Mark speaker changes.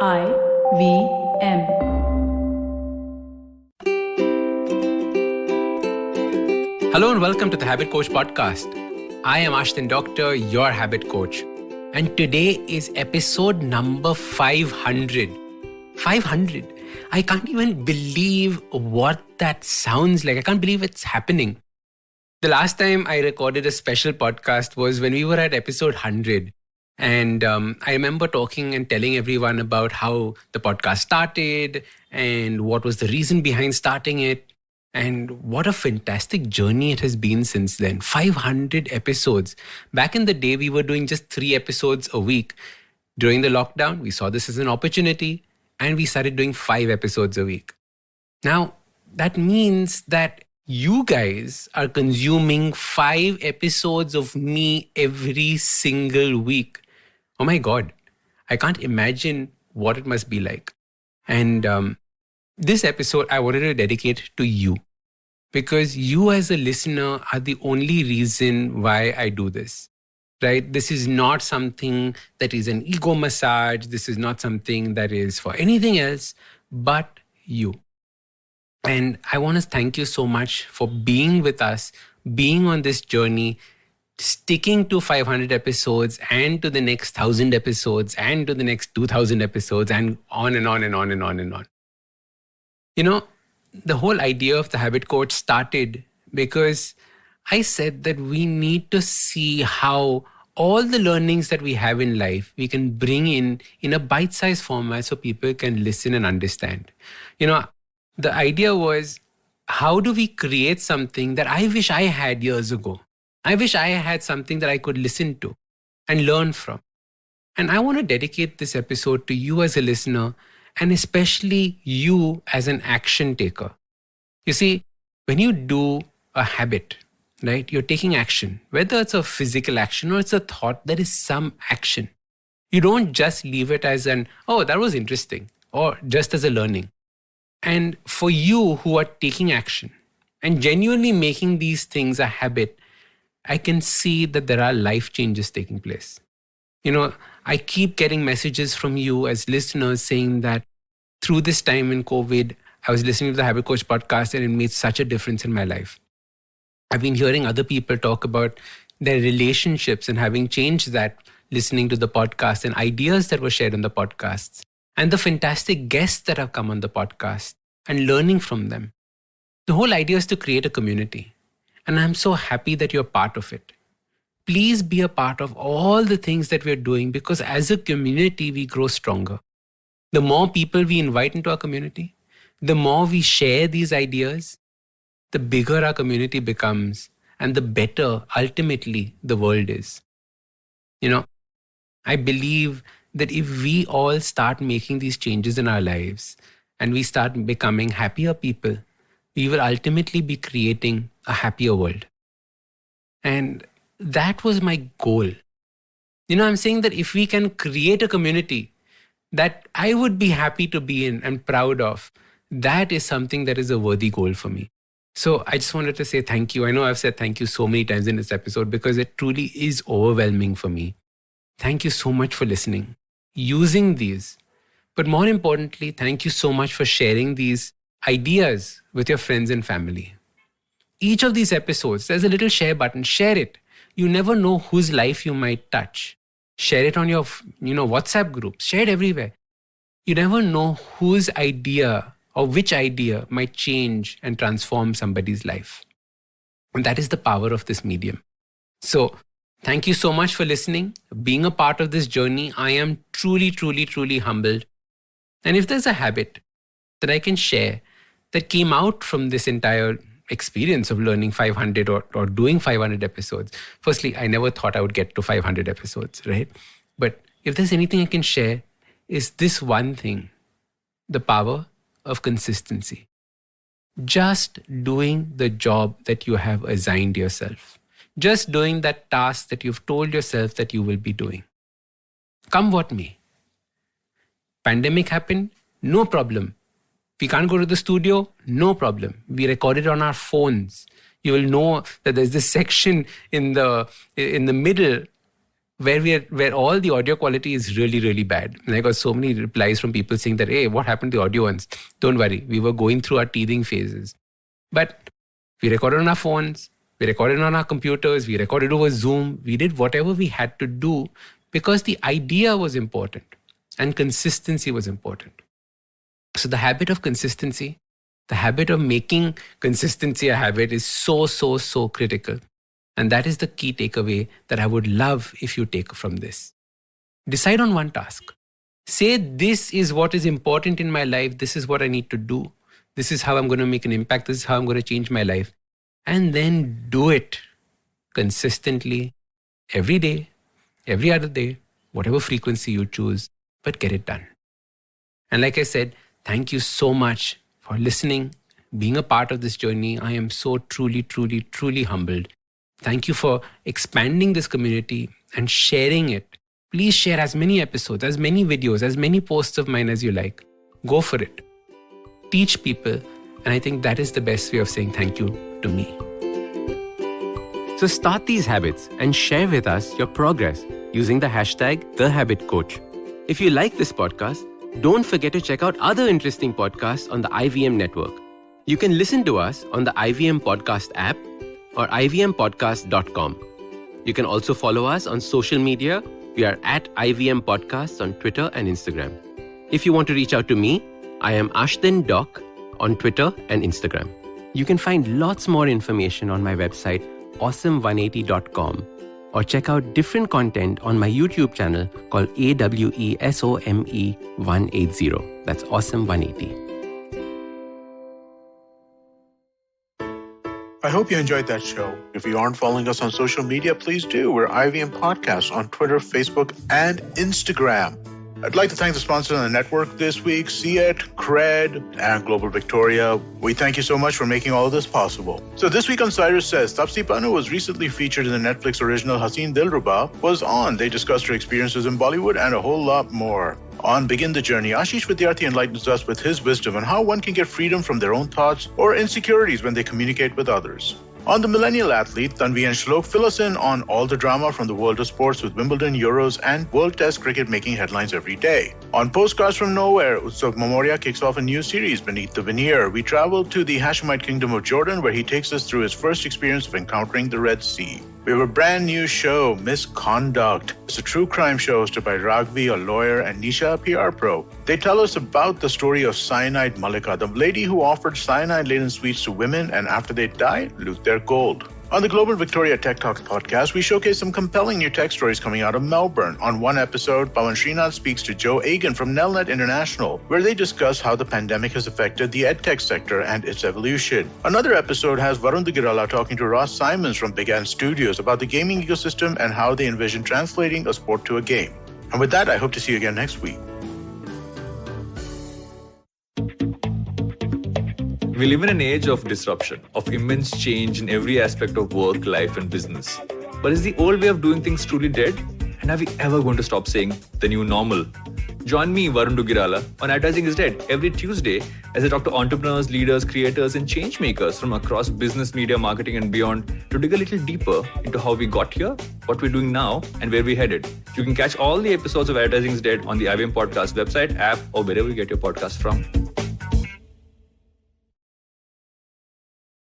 Speaker 1: IVM.
Speaker 2: Hello and welcome to the Habit Coach Podcast. I am Ashdin Doctor, your habit coach. And today is episode number 500. 500. I can't even believe what that sounds like. I can't believe it's happening. The last time I recorded a special podcast was when we were at episode 100. And I remember talking and telling everyone about how the podcast started and what was the reason behind starting it. And what a fantastic journey it has been since then. 500 episodes. Back in the day, we were doing just 3 episodes a week. During the lockdown, we saw this as an opportunity and we started doing 5 episodes a week. Now, that means that you guys are consuming 5 episodes of me every single week. Oh my God, I can't imagine what it must be like. And this episode I wanted to dedicate to you because you as a listener are the only reason why I do this, right? This is not something that is an ego massage. This is not something that is for anything else but you. And I want to thank you so much for being with us, being on this journey, sticking to 500 episodes and to the next 1,000 episodes and to the next 2,000 episodes and on and on and on and on and on. You know, the whole idea of the Habit Coach started because I said that we need to see how all the learnings that we have in life, we can bring in a bite-sized format so people can listen and understand. You know, the idea was, how do we create something that I wish I had years ago? I wish I had something that I could listen to and learn from. And I want to dedicate this episode to you as a listener and especially you as an action taker. You see, when you do a habit, right, you're taking action, whether it's a physical action or it's a thought, there is some action. You don't just leave it as oh, that was interesting, or just as a learning. And for you who are taking action and genuinely making these things a habit, I can see that there are life changes taking place. You know, I keep getting messages from you as listeners saying that through this time in COVID, I was listening to the Habit Coach podcast and it made such a difference in my life. I've been hearing other people talk about their relationships and having changed that, listening to the podcast and ideas that were shared on the podcasts and the fantastic guests that have come on the podcast and learning from them. The whole idea is to create a community. And I'm so happy that you're part of it. Please be a part of all the things that we're doing because as a community, we grow stronger. The more people we invite into our community, the more we share these ideas, the bigger our community becomes and the better ultimately the world is. You know, I believe that if we all start making these changes in our lives and we start becoming happier people, we will ultimately be creating a happier world. And that was my goal. You know, I'm saying that if we can create a community that I would be happy to be in and proud of, that is something that is a worthy goal for me. So I just wanted to say thank you. I know I've said thank you so many times in this episode because it truly is overwhelming for me. Thank you so much for listening, using these. But more importantly, thank you so much for sharing these ideas with your friends and family. Each of these episodes, there's a little share button. Share it. You never know whose life you might touch. Share it on your, WhatsApp groups. Share it everywhere. You never know whose idea or which idea might change and transform somebody's life. And that is the power of this medium. So thank you so much for listening, being a part of this journey. I am truly, truly, truly humbled. And if there's a habit that I can share that came out from this entire experience of learning 500 or doing 500 episodes. Firstly, I never thought I would get to 500 episodes, right? But if there's anything I can share, is this one thing, the power of consistency. Just doing the job that you have assigned yourself. Just doing that task that you've told yourself that you will be doing. Come what may. Pandemic happened, no problem. We can't go to the studio, no problem. We record it on our phones. You will know that there's this section in the middle where all the audio quality is really, really bad. And I got so many replies from people saying that, hey, what happened to the audio ones? Don't worry, we were going through our teething phases. But we recorded on our phones, we recorded on our computers, we recorded over Zoom, we did whatever we had to do because the idea was important and consistency was important. So the habit of consistency, the habit of making consistency a habit is so, so, so critical. And that is the key takeaway that I would love if you take from this. Decide on one task. Say, this is what is important in my life. This is what I need to do. This is how I'm going to make an impact. This is how I'm going to change my life. And then do it consistently every day, every other day, whatever frequency you choose, but get it done. And like I said, thank you so much for listening, being a part of this journey. I am so truly, truly, truly humbled. Thank you for expanding this community and sharing it. Please share as many episodes, as many videos, as many posts of mine as you like. Go for it. Teach people. And I think that is the best way of saying thank you to me. So start these habits and share with us your progress using the hashtag #TheHabitCoach. If you like this podcast, don't forget to check out other interesting podcasts on the IVM network. You can listen to us on the IVM Podcast app or ivmpodcast.com. You can also follow us on social media. We are at IVM Podcasts on Twitter and Instagram. If you want to reach out to me, I am Ashdin Doc on Twitter and Instagram. You can find lots more information on my website, awesome180.com, or check out different content on my YouTube channel called AWESOME180. That's Awesome180.
Speaker 1: I hope you enjoyed that show. If you aren't following us on social media, please do. We're IVM Podcasts on Twitter, Facebook, and Instagram. I'd like to thank the sponsors on the network this week, CET, Cred, and Global Victoria. We thank you so much for making all of this possible. So this week on Cyrus Says, Tapsi Pannu was recently featured in the Netflix original Haseen Dilruba was on. They discussed her experiences in Bollywood and a whole lot more. On Begin the Journey, Ashish Vidyarthi enlightens us with his wisdom on how one can get freedom from their own thoughts or insecurities when they communicate with others. On The Millennial Athlete, Tanvi and Shlok fill us in on all the drama from the world of sports with Wimbledon, Euros, and World Test cricket making headlines every day. On Postcards from Nowhere, Utsav Momoria kicks off a new series, Beneath the Veneer. We travel to the Hashemite Kingdom of Jordan, where he takes us through his first experience of encountering the Red Sea. We have a brand new show, Misconduct. It's a true crime show hosted by Ragvi, a lawyer, and Nisha, a PR pro. They tell us about the story of Cyanide Malika, the lady who offered cyanide-laden sweets to women and after they died, loot their gold. On the Global Victoria Tech Talks podcast, we showcase some compelling new tech stories coming out of Melbourne. On one episode, Pawan Srinath speaks to Joe Agan from Nelnet International, where they discuss how the pandemic has affected the edtech sector and its evolution. Another episode has Varun Dugirala talking to Ross Simons from Big Ant Studios about the gaming ecosystem and how they envision translating a sport to a game. And with that, I hope to see you again next week.
Speaker 3: We live in an age of disruption, of immense change in every aspect of work, life, and business. But is the old way of doing things truly dead? And are we ever going to stop saying the new normal? Join me, Varun Dugirala, on Advertising is Dead every Tuesday as I talk to entrepreneurs, leaders, creators, and change makers from across business, media, marketing, and beyond to dig a little deeper into how we got here, what we're doing now, and where we're headed. You can catch all the episodes of Advertising is Dead on the IVM Podcast website, app, or wherever you get your podcast from.